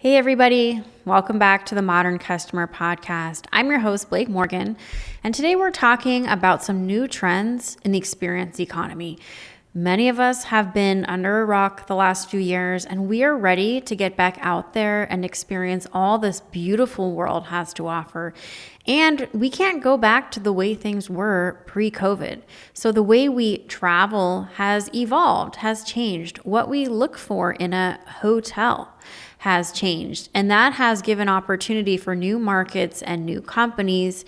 Hey, everybody. Welcome back to the Modern Customer Podcast. I'm your host, Blake Morgan, and today we're talking about some new trends in the experience economy. Many of us have been under a rock the last few years, and we are ready to get back out there and experience all this beautiful world has to offer. And we can't go back to the way things were pre-COVID. So the way we travel has evolved, has changed. What we look for in a hotel has changed, and that has given opportunity for new markets and new companies.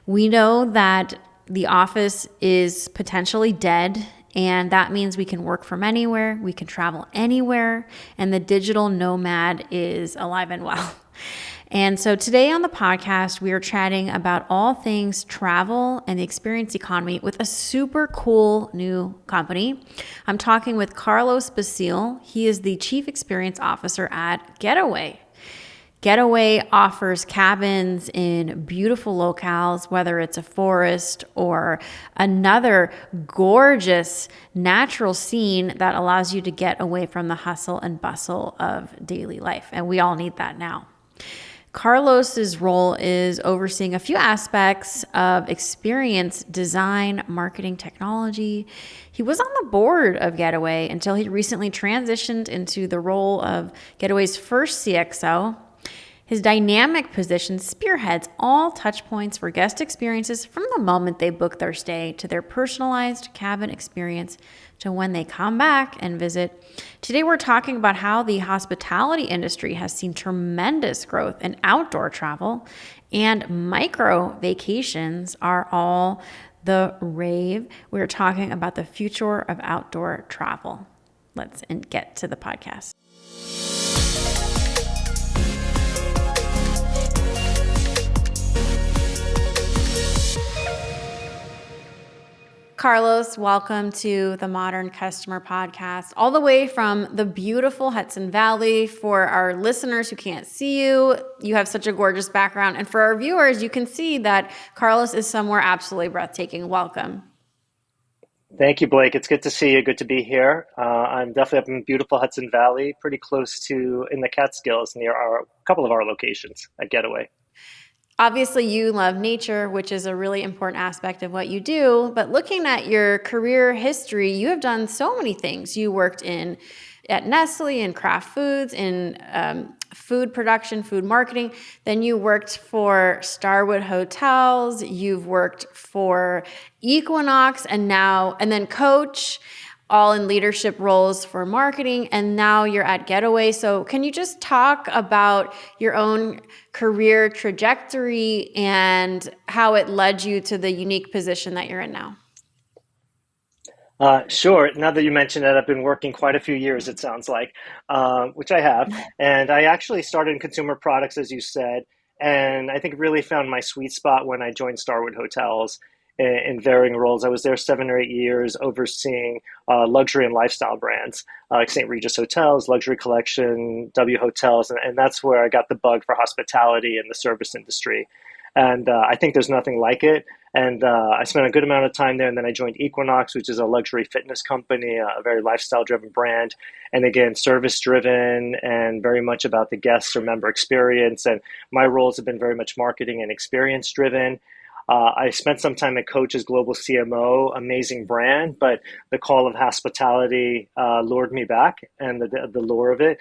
We know that the office is potentially dead, and that means we can work from anywhere, we can travel anywhere, and the digital nomad is alive and well. And so today on the podcast, we are chatting about all things travel and the experience economy with a super cool new company. I'm talking with Carlos Becil. He is the Chief Experience Officer at Getaway. Getaway offers cabins in beautiful locales, whether it's a forest or another gorgeous natural scene that allows you to get away from the hustle and bustle of daily life. And we all need that now. Carlos's role is overseeing a few aspects of experience design, marketing, technology. He was on the board of Getaway until he recently transitioned into the role of Getaway's first CXO. His dynamic position spearheads all touch points for guest experiences from the moment they book their stay to their personalized cabin experience to when they come back and visit. Today, we're talking about how the hospitality industry has seen tremendous growth in outdoor travel, and micro vacations are all the rave. We're talking about the future of outdoor travel. Let's get to the podcast. Carlos, welcome to the Modern Customer Podcast, all the way from the beautiful Hudson Valley. For our listeners who can't see you, you have such a gorgeous background. And for our viewers, you can see that Carlos is somewhere absolutely breathtaking. Welcome. Thank you, Blake. It's good to see you. Good to be here. I'm definitely up in beautiful Hudson Valley, pretty close to in the Catskills near a couple of our locations at Getaway. Obviously, you love nature, which is a really important aspect of what you do. But looking at your career history, you have done so many things. You worked at Nestle in Kraft Foods, in food production, food marketing. Then you worked for Starwood Hotels. You've worked for Equinox, and then Coach, all in leadership roles for marketing, and now you're at Getaway. So can you just talk about your own career trajectory and how it led you to the unique position that you're in now? Sure. Now that you mention it, I've been working quite a few years, it sounds like, which I have. And I actually started in consumer products, as you said, and I think really found my sweet spot when I joined Starwood Hotels in varying roles. I was there 7 or 8 years overseeing luxury and lifestyle brands like St. Regis Hotels, Luxury Collection, W Hotels, and that's where I got the bug for hospitality and the service industry. And I think there's nothing like it. And I spent a good amount of time there. And then I joined Equinox, which is a luxury fitness company, a very lifestyle driven brand. And again, service driven and very much about the guests or member experience. And my roles have been very much marketing and experience driven. I spent some time at Coach's global CMO, amazing brand, but the call of hospitality lured me back and the lure of it.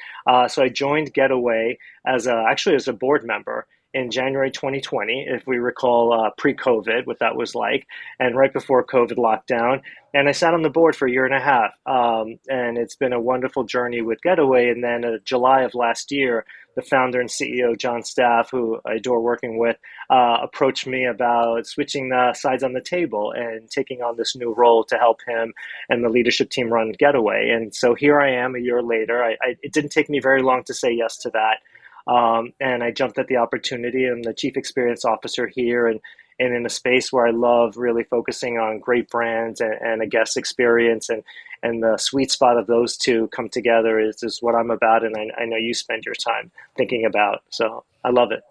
So I joined Getaway actually as a board member in January 2020, if we recall pre-COVID, what that was like, and right before COVID lockdown. And I sat on the board for a year and a half. And it's been a wonderful journey with Getaway. And then July of last year, the founder and CEO, John Staff, who I adore working with, approached me about switching the sides on the table and taking on this new role to help him and the leadership team run Getaway. And so here I am a year later. It didn't take me very long to say yes to that. And I jumped at the opportunity. I'm the chief experience officer here and in a space where I love really focusing on great brands and a guest experience and the sweet spot of those two come together is what I'm about. And I know you spend your time thinking about. So I love it.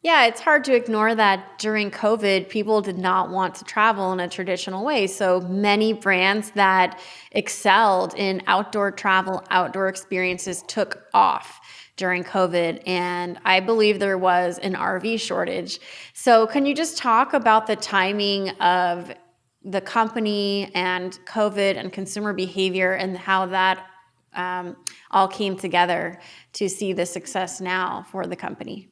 Yeah, it's hard to ignore that during COVID, people did not want to travel in a traditional way. So many brands that excelled in outdoor travel, outdoor experiences took off during COVID. And I believe there was an RV shortage. So, can you just talk about the timing of the company and COVID and consumer behavior and how that um, all came together to see the success now for the company?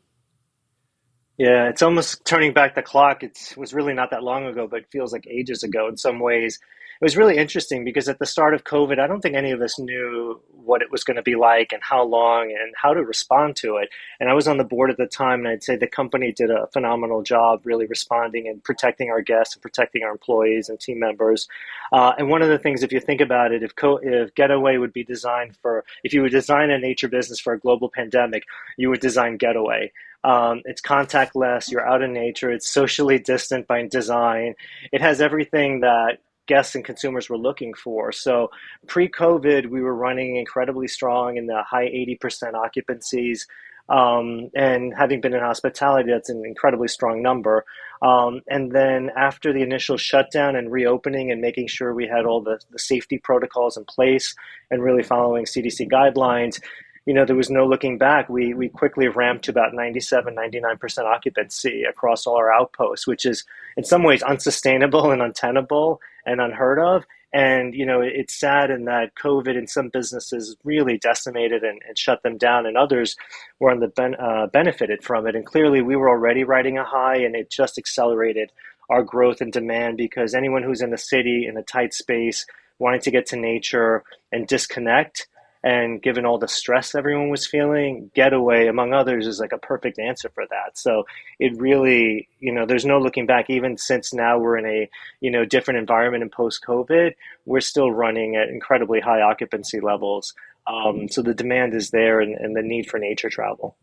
Yeah, it's almost turning back the clock. It was really not that long ago, but it feels like ages ago in some ways. It was really interesting because at the start of COVID, I don't think any of us knew what it was going to be like and how long and how to respond to it. And I was on the board at the time, and I'd say the company did a phenomenal job really responding and protecting our guests and protecting our employees and team members. And one of the things, if you think about it, if Getaway would be designed for, if you would design a nature business for a global pandemic, you would design Getaway. It's contactless, you're out in nature, it's socially distant by design. It has everything that guests and consumers were looking for. So pre COVID, we were running incredibly strong in the high 80% occupancies. And having been in hospitality, that's an incredibly strong number. And then after the initial shutdown and reopening and making sure we had all the safety protocols in place and really following CDC guidelines, there was no looking back. We quickly ramped to about 97, 99% occupancy across all our outposts, which is in some ways unsustainable and untenable and unheard of. And, it's sad in that COVID in some businesses really decimated and shut them down, and others were on the benefited from it. And clearly we were already riding a high, and it just accelerated our growth and demand because anyone who's in a city, in a tight space, wanting to get to nature and disconnect, and given all the stress everyone was feeling, Getaway, among others, is like a perfect answer for that. So it really, there's no looking back. Even since now we're in a, different environment in post-COVID, we're still running at incredibly high occupancy levels. So the demand is there and the need for nature travel.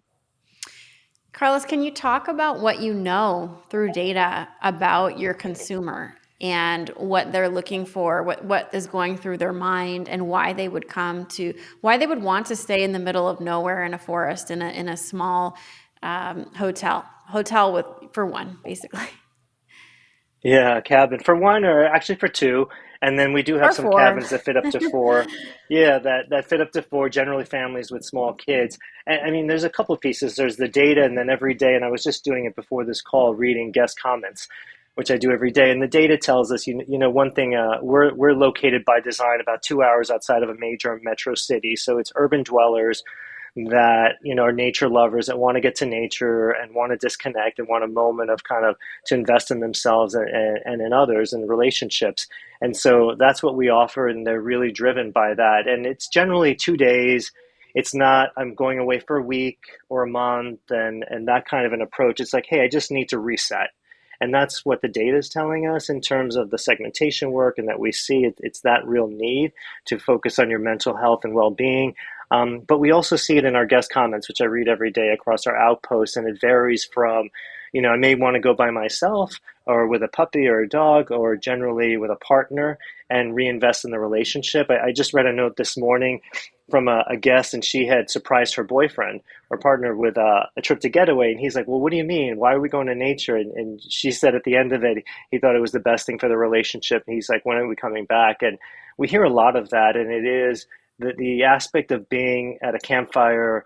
Carlos, can you talk about what you know through data about your consumer and what they're looking for, what is going through their mind, and why they would want to stay in the middle of nowhere in a forest in a small hotel with for one, basically, Yeah, a cabin for one, or actually for two, and then we do have or some four. cabins that fit up to four. Yeah, that fit up to four. Generally, families with small kids. And I mean, there's a couple of pieces. There's the data, and then every day. And I was just doing it before this call, reading guest comments, which I do every day. And the data tells us, one thing. We're located by design about 2 hours outside of a major metro city, so it's urban dwellers that are nature lovers that want to get to nature and want to disconnect and want a moment of kind of to invest in themselves and in others and relationships. And so that's what we offer, and they're really driven by that. And it's generally 2 days. It's not I'm going away for a week or a month and that kind of an approach. It's like, hey, I just need to reset. And that's what the data is telling us in terms of the segmentation work, and that we see it's that real need to focus on your mental health and well-being. But we also see it in our guest comments, which I read every day across our outposts, and it varies from, I may want to go by myself or with a puppy or a dog or generally with a partner and reinvest in the relationship. I just read a note this morning from a guest, and she had surprised her boyfriend or partner with a trip to Getaway. And he's like, well, what do you mean? Why are we going to nature? And she said at the end of it, he thought it was the best thing for the relationship. And he's like, when are we coming back? And we hear a lot of that. And it is the aspect of being at a campfire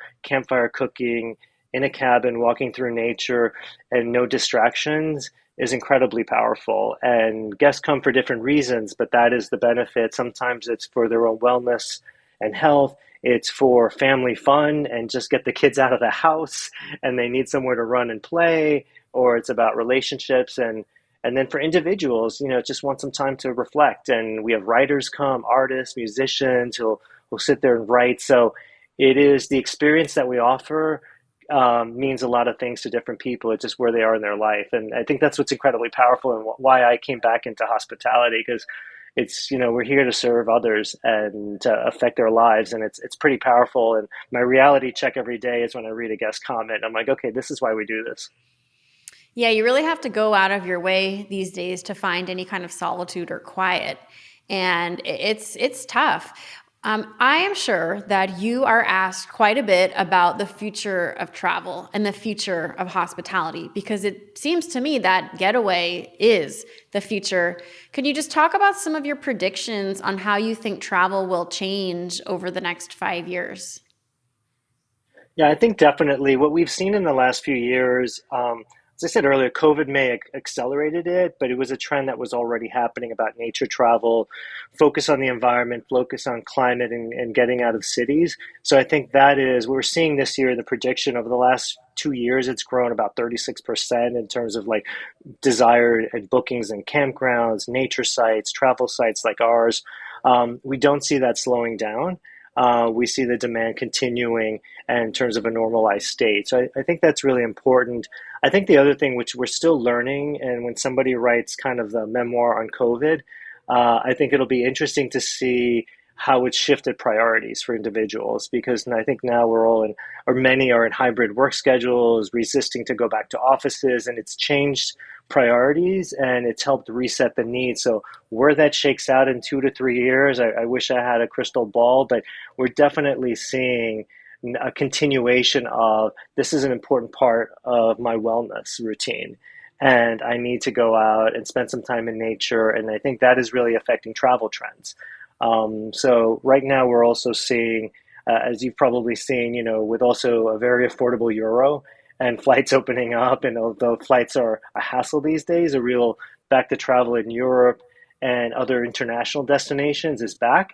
cooking, in a cabin, walking through nature, and no distractions is incredibly powerful. And guests come for different reasons, but that is the benefit. Sometimes it's for their own wellness and health. It's for family fun and just get the kids out of the house and they need somewhere to run and play, or it's about relationships. And then for individuals, just want some time to reflect. And we have writers come, artists, musicians who'll sit there and write. So it is the experience that we offer means a lot of things to different people. It's just where they are in their life. And I think that's what's incredibly powerful and why I came back into hospitality, because it's, we're here to serve others and to affect their lives. And it's pretty powerful. And my reality check every day is when I read a guest comment. I'm like, okay, this is why we do this. Yeah, you really have to go out of your way these days to find any kind of solitude or quiet, and it's tough. I am sure that you are asked quite a bit about the future of travel and the future of hospitality because it seems to me that Getaway is the future. Can you just talk about some of your predictions on how you think travel will change over the next 5 years? Yeah, I think definitely what we've seen in the last few years, as I said earlier, COVID may accelerated it, but it was a trend that was already happening about nature travel, focus on the environment, focus on climate and getting out of cities. So I think that is, we're seeing this year, the prediction over the last 2 years, it's grown about 36% in terms of like desire and bookings and campgrounds, nature sites, travel sites like ours. We don't see that slowing down. We see the demand continuing and in terms of a normalized state. So I think that's really important. I think the other thing which we're still learning, and when somebody writes kind of the memoir on COVID, I think it'll be interesting to see how it's shifted priorities for individuals because I think now we're all in, or many are in hybrid work schedules, resisting to go back to offices, and it's changed priorities and it's helped reset the needs. So where that shakes out in 2 to 3 years, I wish I had a crystal ball, but we're definitely seeing a continuation of this is an important part of my wellness routine. And I need to go out and spend some time in nature. And I think that is really affecting travel trends. So right now we're also seeing, as you've probably seen, with also a very affordable euro and flights opening up, and although flights are a hassle these days, a real back to travel in Europe and other international destinations is back.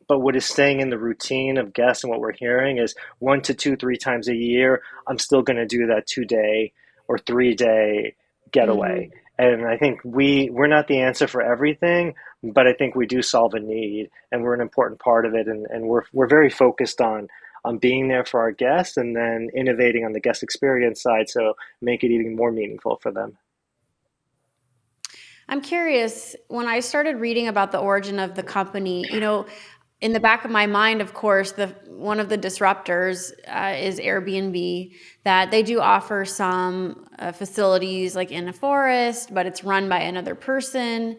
But what is staying in the routine of guests and what we're hearing is 1 to 2, 3 times a year, I'm still going to do that 2 day or 3 day getaway. Hmm. And I think we're not the answer for everything, but I think we do solve a need and we're an important part of it. And we're very focused on being there for our guests and then innovating on the guest experience side so make it even more meaningful for them. I'm curious, when I started reading about the origin of the company, in the back of my mind, of course, the one of the disruptors is Airbnb, that they do offer some facilities like in a forest, but it's run by another person.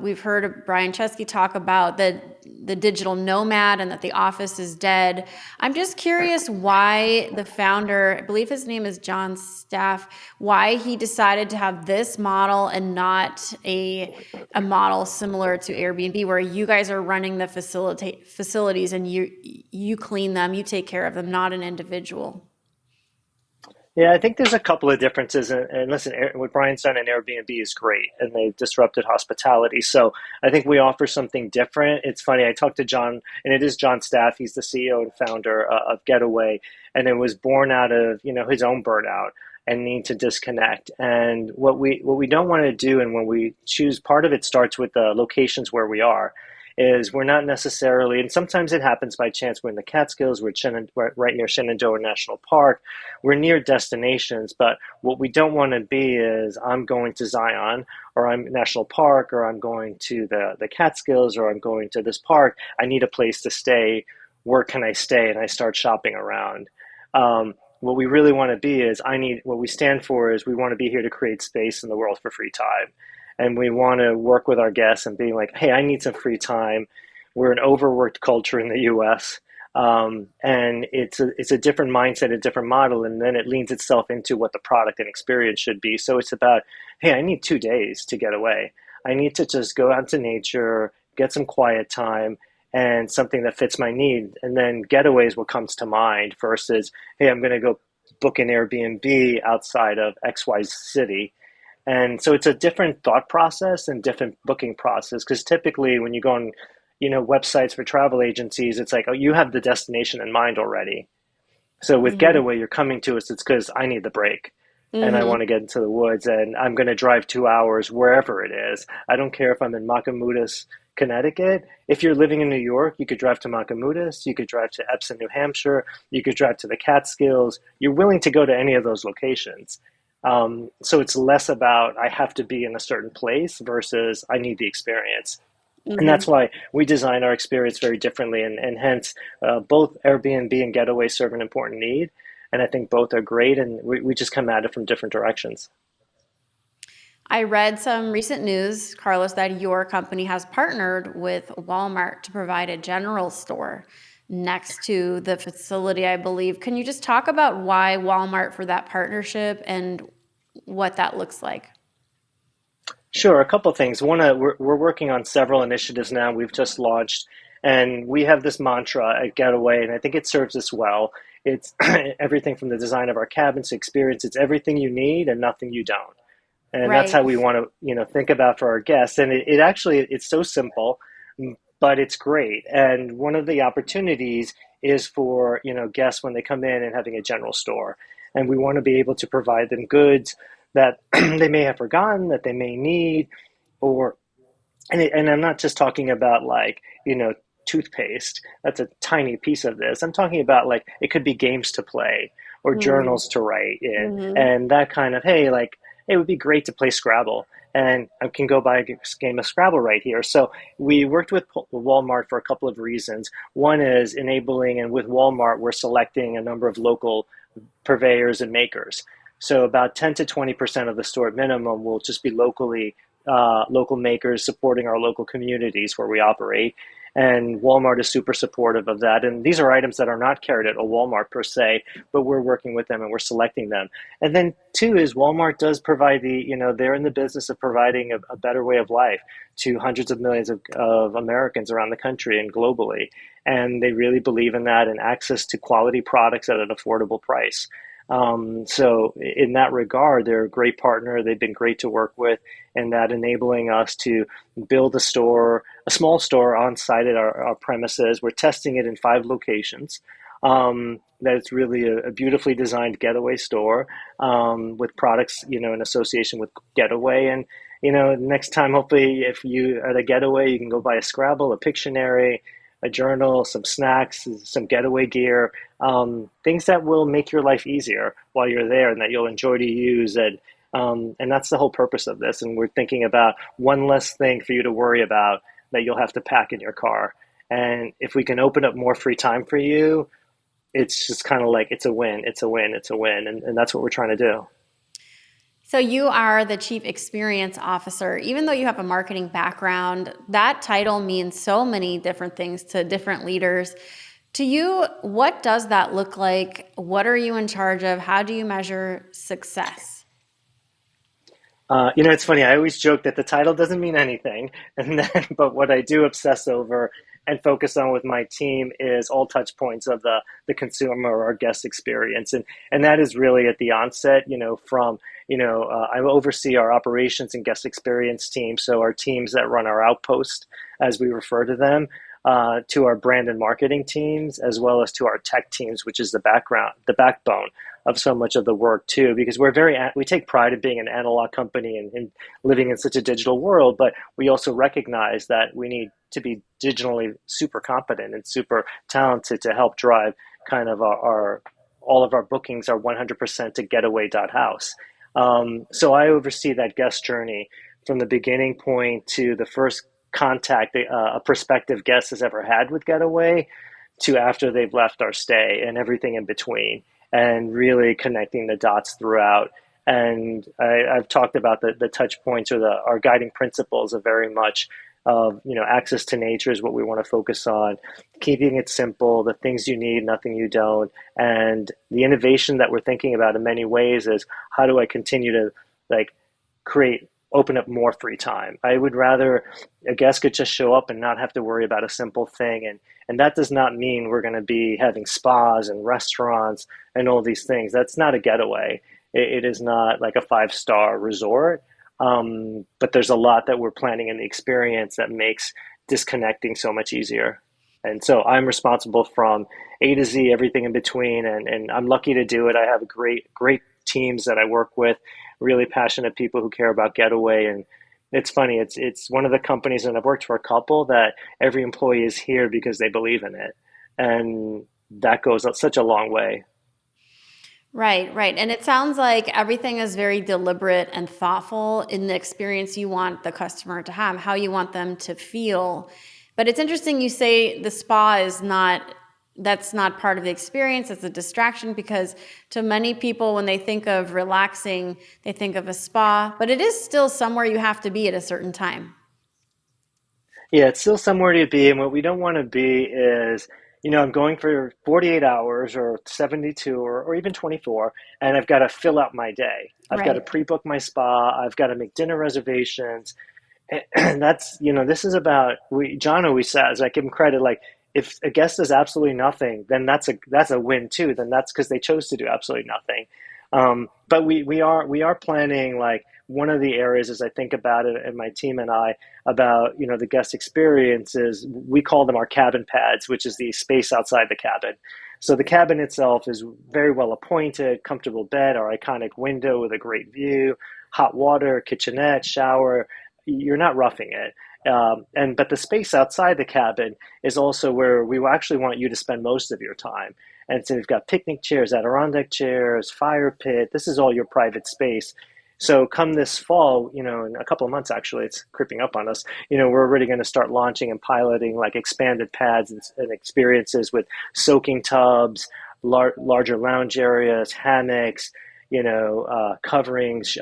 We've heard Brian Chesky talk about the digital nomad and that the office is dead. I'm just curious why the founder, I believe his name is John Staff, why he decided to have this model and not a model similar to Airbnb, where you guys are running the facilities and you clean them, you take care of them, not an individual. Yeah, I think there's a couple of differences. And listen, what Brian's done in Airbnb is great, and they've disrupted hospitality. So I think we offer something different. It's funny, I talked to John, and it is John Staff. He's the CEO and founder of Getaway, and it was born out of his own burnout and need to disconnect. And what we don't want to do, and when we choose, part of it starts with the locations where we are. Is we're not necessarily, and sometimes it happens by chance. We're in the Catskills, we're right near Shenandoah National Park, we're near destinations, but what we don't want to be is I'm going to Zion or I'm National Park or I'm going to the Catskills or I'm going to this park. I need a place to stay. Where can I stay? And I start shopping around. What we really want to be is what we stand for is we want to be here to create space in the world for free time. And we want to work with our guests and being like, hey, I need some free time. We're an overworked culture in the US. And it's a different mindset, a different model, and then it leans itself into what the product and experience should be. So it's about, hey, I need 2 days to get away. I need to just go out to nature, get some quiet time, and something that fits my need. And then getaway is what comes to mind versus, hey, I'm going to go book an Airbnb outside of XY city. And so it's a different thought process and different booking process because typically when you go on, websites for travel agencies, it's like, oh, you have the destination in mind already. So with Hmm. Getaway, you're coming to us, it's because I need the break and I want Hmm. to get into the woods and I'm going to drive 2 hours wherever it is. I don't care if I'm in Macamudas, Connecticut. If you're living in New York, you could drive to Macamudas, you could drive to Epsom, New Hampshire, you could drive to the Catskills. You're willing to go to any of those locations. So it's less about I have to be in a certain place versus I need the experience. And that's Hmm. why we design our experience very differently. And hence, both Airbnb and Getaway serve an important need. And I think both are great. And we just come at it from different directions. I read some recent news, Carlos, that your company has partnered with Walmart to provide a general store next to the facility, I believe. Can you just talk about why Walmart for that partnership and what that looks like? Sure, a couple things. One, we're working on several initiatives now. We've just launched, and we have this mantra at Getaway, and I think it serves us well. It's everything from the design of our cabins to experience. It's everything you need and nothing you don't. And that's Right. how we want to, think about for our guests. And it actually, it's so simple, but it's great. And one of the opportunities is for, guests when they come in and having a general store. And we want to be able to provide them goods that they may have forgotten, that they may need, or and I'm not just talking about like, toothpaste. That's a tiny piece of this. I'm talking about like it could be games to play or Mm. journals to write in Hmm. and that kind of, hey, like it would be great to play Scrabble. And I can go buy a game of Scrabble right here. So we worked with Walmart for a couple of reasons. One is enabling, and with Walmart, we're selecting a number of local purveyors and makers. So about 10 to 20% of the store at minimum will just be local makers supporting our local communities where we operate. And Walmart is super supportive of that. And these are items that are not carried at a Walmart per se, but we're working with them and we're selecting them. And then two is Walmart does provide they're in the business of providing a better way of life to hundreds of millions of Americans around the country and globally. And they really believe in that and access to quality products at an affordable price. So in that regard, they're a great partner. They've been great to work with, and that enabling us to build a small store on site at our premises. We're testing it in 5 locations. That it's really a beautifully designed getaway store with products, in association with Getaway. And, next time, hopefully, if you at a Getaway, you can go buy a Scrabble, a Pictionary, a journal, some snacks, some Getaway gear, things that will make your life easier while you're there and that you'll enjoy to use. And that's the whole purpose of this. And we're thinking about one less thing for you to worry about that you'll have to pack in your car. And if we can open up more free time for you, it's just kind of like it's a win, it's a win, it's a win. And that's what we're trying to do. So you are the chief experience officer. Even though you have a marketing background, that title means so many different things to different leaders. To you, what does that look like? What are you in charge of? How do you measure success? It's funny. I always joke that the title doesn't mean anything, and then, but what I do obsess over and focus on with my team is all touch points of the consumer or our guest experience, and that is really at the onset. From I oversee our operations and guest experience team, so our teams that run our outpost, as we refer to them. To our brand and marketing teams, as well as to our tech teams, which is the backbone of so much of the work too, because we take pride in being an analog company and living in such a digital world, but we also recognize that we need to be digitally super competent and super talented to help drive kind of our all of our bookings are 100% to getaway.house. So I oversee that guest journey from the beginning point to the first contact a prospective guest has ever had with Getaway to after they've left our stay and everything in between, and really connecting the dots throughout. And I've talked about the touch points or our guiding principles of very much of access to nature is what we want to focus on, keeping it simple, the things you need, nothing you don't, and the innovation that we're thinking about in many ways is how do I continue to like open up more free time. I would rather a guest could just show up and not have to worry about a simple thing. And that does not mean we're going to be having spas and restaurants and all these things. That's not a getaway. It is not like a 5-star resort. But there's a lot that we're planning in the experience that makes disconnecting so much easier. And so I'm responsible from A to Z, everything in between, and I'm lucky to do it. I have great teams that I work with, really passionate people who care about Getaway. And it's funny, it's one of the companies, and I've worked for a couple that every employee is here because they believe in it, and that goes such a long way. Right, right. And it sounds like everything is very deliberate and thoughtful in the experience you want the customer to have, how you want them to feel. But it's interesting you say the spa is not that's not part of the experience. It's a distraction because to many people, when they think of relaxing, they think of a spa, but it is still somewhere you have to be at a certain time. Yeah, it's still somewhere to be, and what we don't want to be is, I'm going for 48 hours or 72 or even 24, and I've got to fill out my day. I've got to Right. pre-book my spa. I've got to make dinner reservations. And that's, this is about, John always says, I give him credit, like, if a guest does absolutely nothing, then that's a win too. Then that's because they chose to do absolutely nothing. But we are planning, like, one of the areas as I think about it, and my team and I, about the guest experiences, we call them our cabin pads, which is the space outside the cabin. So the cabin itself is very well appointed, comfortable bed, our iconic window with a great view, hot water, kitchenette, shower. You're not roughing it. But the space outside the cabin is also where we actually want you to spend most of your time. And so we've got picnic chairs, Adirondack chairs, fire pit. This is all your private space. So come this fall, in a couple of months, actually, it's creeping up on us. We're already going to start launching and piloting like expanded pads and experiences with soaking tubs, larger lounge areas, hammocks, coverings,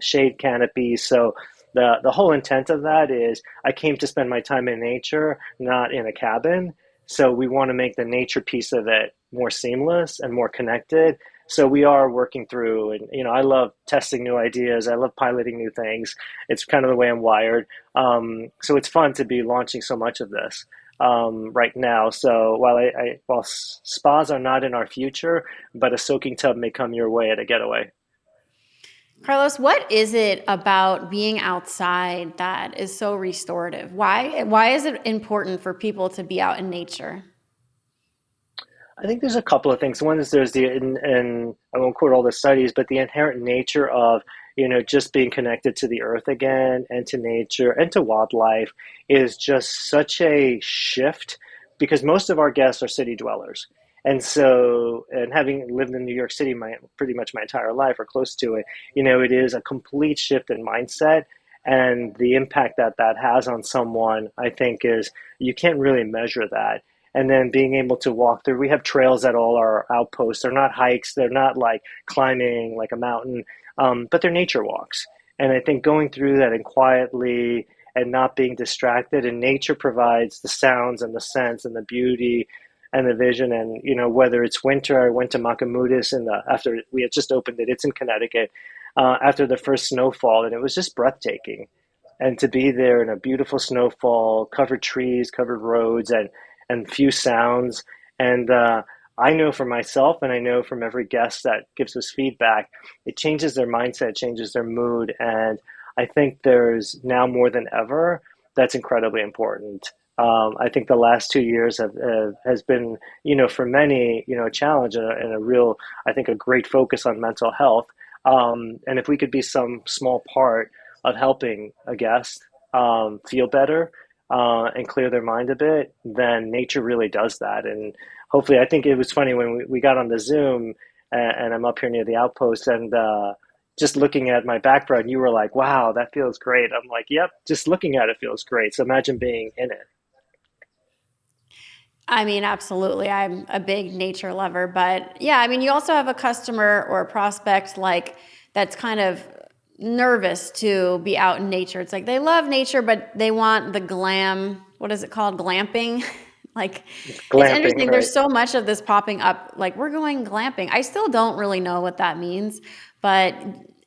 shade canopies. So the whole intent of that is I came to spend my time in nature, not in a cabin. So we want to make the nature piece of it more seamless and more connected. So we are working through, and I love testing new ideas. I love piloting new things. It's kind of the way I'm wired. So it's fun to be launching so much of this right now. So while spas are not in our future, but a soaking tub may come your way at a Getaway. Carlos, what is it about being outside that is so restorative? Why is it important for people to be out in nature? I think there's a couple of things. One is there's and I won't quote all the studies, but the inherent nature of, just being connected to the earth again and to nature and to wildlife is just such a shift because most of our guests are city dwellers. And so, and having lived in New York City pretty much my entire life or close to it, it is a complete shift in mindset. And the impact that that has on someone, I think, is you can't really measure that. And then being able to walk through, we have trails at all our outposts. They're not hikes, they're not like climbing like a mountain, but they're nature walks. And I think going through that and quietly and not being distracted, and nature provides the sounds and the scents and the beauty and the vision. And whether it's winter, I went to Makamutis after we had just opened it. It's in Connecticut after the first snowfall, and it was just breathtaking. And to be there in a beautiful snowfall, covered trees, covered roads, and few sounds. And I know for myself, and I know from every guest that gives us feedback, it changes their mindset, changes their mood. And I think there's now more than ever that's incredibly important. I think the last 2 years has been, for many, a challenge and a real, I think, a great focus on mental health. And if we could be some small part of helping a guest feel better and clear their mind a bit, then nature really does that. And hopefully, I think it was funny when we got on the Zoom and I'm up here near the outpost and just looking at my background, you were like, wow, that feels great. I'm like, yep, just looking at it feels great. So imagine being in it. I mean, absolutely. I'm a big nature lover, but yeah, I mean, you also have a customer or a prospect like that's kind of nervous to be out in nature. It's like they love nature, but they want the glam. What is it called? Glamping. Like it's Glamping, interesting. right? There's so much of this popping up. Like we're going glamping. I still don't really know what that means, but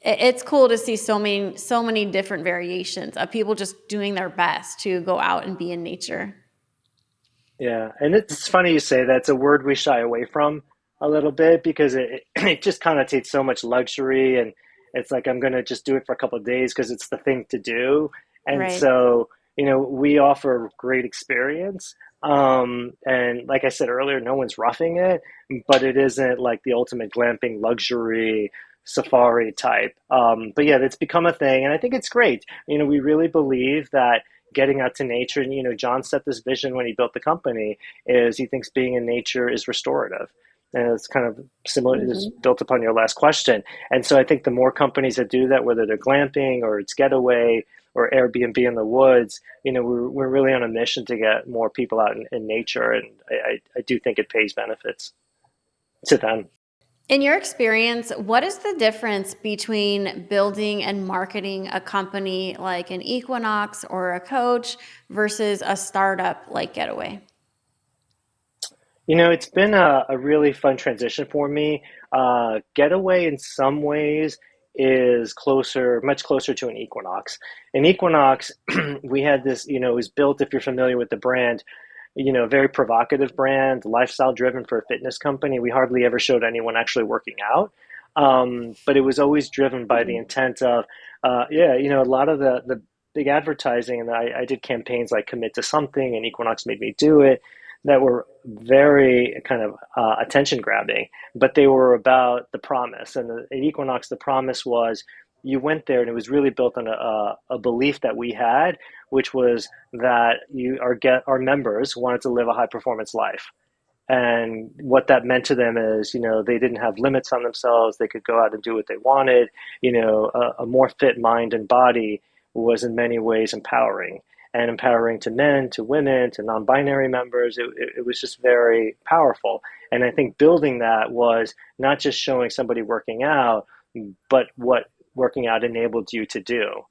it's cool to see so many different variations of people just doing their best to go out and be in nature. Yeah, and it's funny you say that. It's a word we shy away from a little bit because it just connotates so much luxury, and it's like I'm going to just do it for a couple of days because it's the thing to do. And Right. so, we offer great experience. And like I said earlier, no one's roughing it, but it isn't like the ultimate glamping luxury safari type. But yeah, it's become a thing, and I think it's great. We really believe that getting out to nature. And John set this vision when he built the company is he thinks being in nature is restorative. And it's kind of similar, is Mhm. built upon your last question. And so I think the more companies that do that, whether they're glamping or it's Getaway or Airbnb in the woods. We're really on a mission to get more people out in nature, and I do think it pays benefits to them. In your experience, what is the difference between building and marketing a company like an Equinox or a Coach versus a startup like Getaway? It's been a really fun transition for me. Getaway, in some ways, is much closer to an Equinox. An Equinox, we had this, it was built, if you're familiar with the brand, very provocative brand, lifestyle driven for a fitness company. We hardly ever showed anyone actually working out. But it was always driven by the intent of, yeah, a lot of the big advertising, and I did campaigns like Commit to Something, and Equinox made me do it, that were very kind of attention grabbing, but they were about the promise. And at Equinox, the promise was you went there and it was really built on a belief that we had, which was that our members wanted to live a high performance life. And what that meant to them is, they didn't have limits on themselves. They could go out and do what they wanted. A more fit mind and body was in many ways empowering, and empowering to men, to women, to non-binary members. It was just very powerful. And I think building that was not just showing somebody working out, but what working out enabled you to do.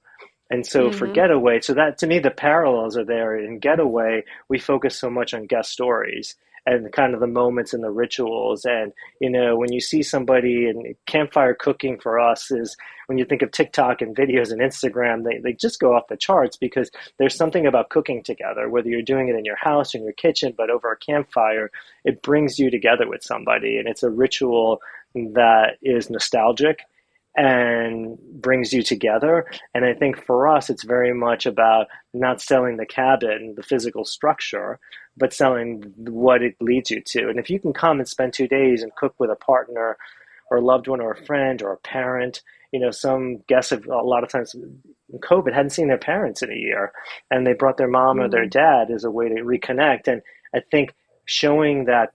And so for Mm-hmm. Getaway, so that to me, the parallels are there. In Getaway, we focus so much on guest stories and kind of the moments and the rituals. And, when you see somebody, and campfire cooking for us is, when you think of TikTok and videos and Instagram, they just go off the charts because there's something about cooking together, whether you're doing it in your house, in your kitchen, but over a campfire, it brings you together with somebody. And it's a ritual that is nostalgic and brings you together. And I think for us, it's very much about not selling the cabin, the physical structure, but selling what it leads you to. And if you can come and spend 2 days and cook with a partner or a loved one or a friend or a parent, some guests have a lot of times in COVID hadn't seen their parents in a year, and they brought their mom or their Mm-hmm. dad as a way to reconnect. And I think showing that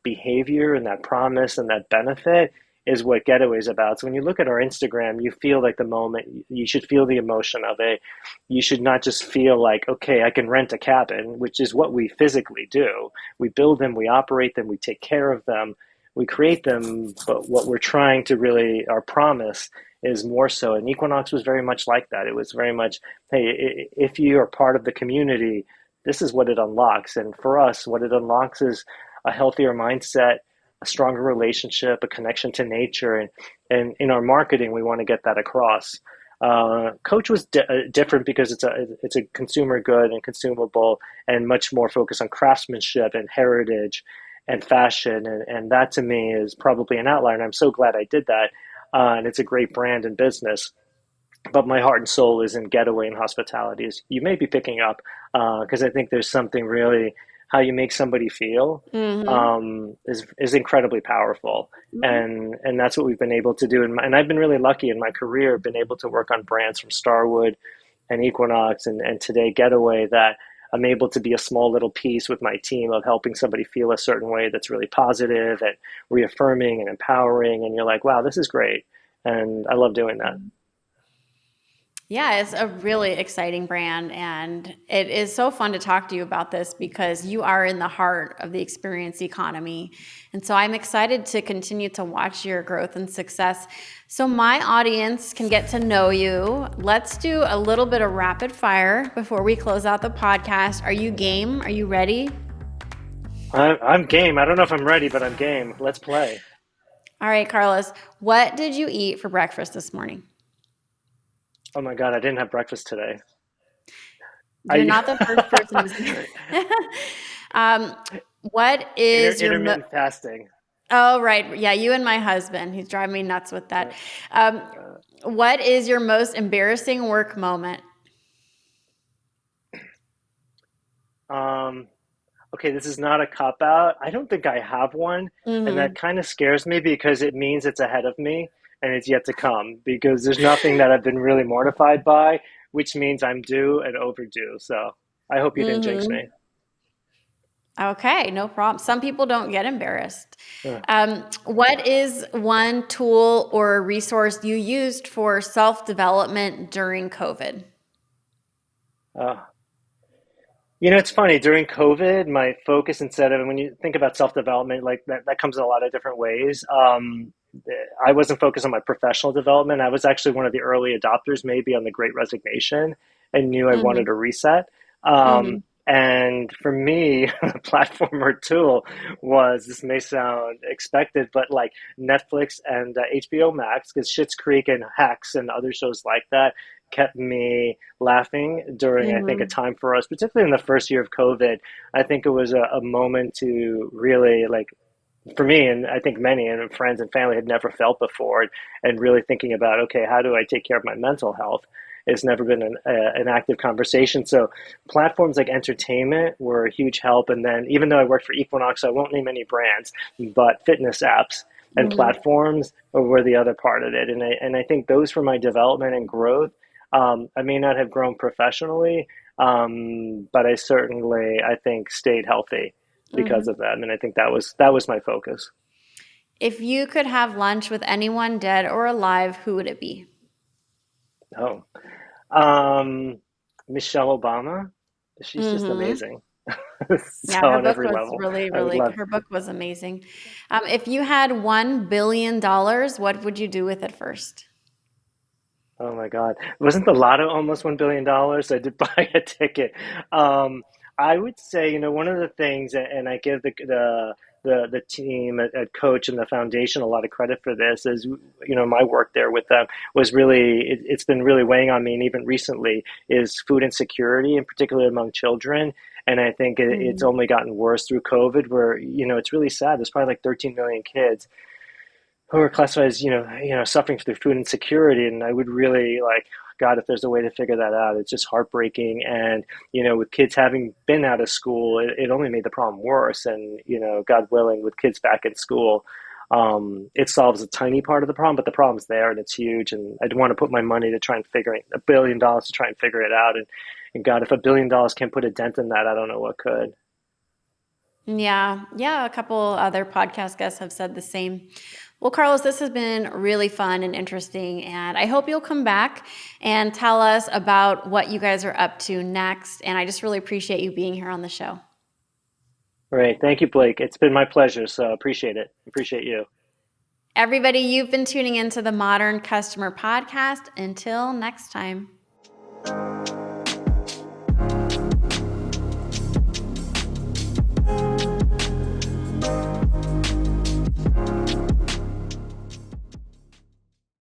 behavior and that promise and that benefit is what Getaway is about. So when you look at our Instagram, you feel like the moment, you should feel the emotion of it. You should not just feel like, okay, I can rent a cabin, which is what we physically do. We build them, we operate them, we take care of them, we create them. But what we're trying to really, our promise is more so. And Equinox was very much like that. It was very much, hey, if you are part of the community, this is what it unlocks. And for us, what it unlocks is a healthier mindset, a stronger relationship, a connection to nature, and in our marketing, we want to get that across. Coach was different because it's a consumer good and consumable, and much more focused on craftsmanship and heritage and fashion, and that to me is probably an outlier. And I'm so glad I did that, and it's a great brand and business. But my heart and soul is in Getaway and hospitality, as you may be picking up, because I think there's something really, how you make somebody feel Mm-hmm. is incredibly powerful, and that's what we've been able to do. And I've been really lucky in my career, been able to work on brands from Starwood and Equinox and today Getaway, that I'm able to be a small little piece with my team of helping somebody feel a certain way that's really positive and reaffirming and empowering. And you're like, wow, this is great, and I love doing that. Yeah, it's a really exciting brand, and it is so fun to talk to you about this because you are in the heart of the experience economy. And so I'm excited to continue to watch your growth and success so my audience can get to know you. Let's do a little bit of rapid fire before we close out the podcast. Are you game? Are you ready? I'm game. I don't know if I'm ready, but I'm game. Let's play. All right, Carlos, what did you eat for breakfast this morning? Oh my God, I didn't have breakfast today. You're I not the first person to say. um, what is your intermittent fasting. Oh, right. Yeah, you and my husband. He's driving me nuts with that. Uh, Um, uh, what is your most embarrassing work moment? um, okay, this is not a cop out. I don't think I have one, and that Mm-hmm. kind of scares me because it means it's ahead of me and it's yet to come. Because there's nothing that I've been really mortified by, which means I'm due and overdue. So I hope you didn't jinx Mm-hmm. me. Okay, no problem. Some people don't get embarrassed. Uh, What is one tool or resource you used for self-development during COVID? Uh, it's funny. During COVID, my focus instead of when you think about self-development, like that comes in a lot of different ways. I wasn't focused on my professional development. I was actually one of the early adopters, maybe on the Great Resignation, and knew I wanted Mm-hmm. a reset. Mm-hmm. And for me, a platform or tool was, this may sound expected, but like Netflix and HBO Max, because Schitt's Creek and Hacks and other shows like that kept me laughing during, I think, a Mm-hmm. time for us, particularly in the first year of COVID. I think it was a moment to really like, for me, and I think many and friends and family had never felt before, and really thinking about, okay, how do I take care of my mental health? It's never been an active conversation. So platforms like entertainment were a huge help. And then even though I worked for Equinox, I won't name any brands, but fitness apps and Mm-hmm. platforms were the other part of it. And I think those for my development and growth. I may not have grown professionally, but I certainly, I think, stayed healthy because Mm-hmm. of that. And I think that was my focus. If you could have lunch with anyone dead or alive, who would it be? Oh, um, Michelle Obama. She's just Mm-hmm. amazing. Yeah, So her on book every was level, really, I would really, love. her book was amazing. If you had $1 billion, what would you do with it first? Oh my God. Wasn't the lotto almost $1 billion? I did buy a ticket. Um, I would say, one of the things, and I give the team at Coach and the foundation a lot of credit for this, is, my work there with them was really, it's been really weighing on me, and even recently, is food insecurity, in particular among children. And I think it's Mm-hmm. only gotten worse through COVID, where, it's really sad. There's probably like 13 million kids who are classified as suffering through food insecurity, and I would really like, God, if there's a way to figure that out. It's just heartbreaking. And with kids having been out of school, it only made the problem worse. And God willing, with kids back in school, it solves a tiny part of the problem, but the problem's there and it's huge. And I'd want to put my money to try and figure it, $1 billion to try and figure it out. And God, if $1 billion can't put a dent in that, I don't know what could. Yeah, yeah, a couple other podcast guests have said the same. Well, Carlos, this has been really fun and interesting, and I hope you'll come back and tell us about what you guys are up to next. And I just really appreciate you being here on the show. Great. Thank you, Blake. It's been my pleasure. So appreciate it. Appreciate you. Everybody, you've been tuning into the Modern Customer Podcast. Until next time.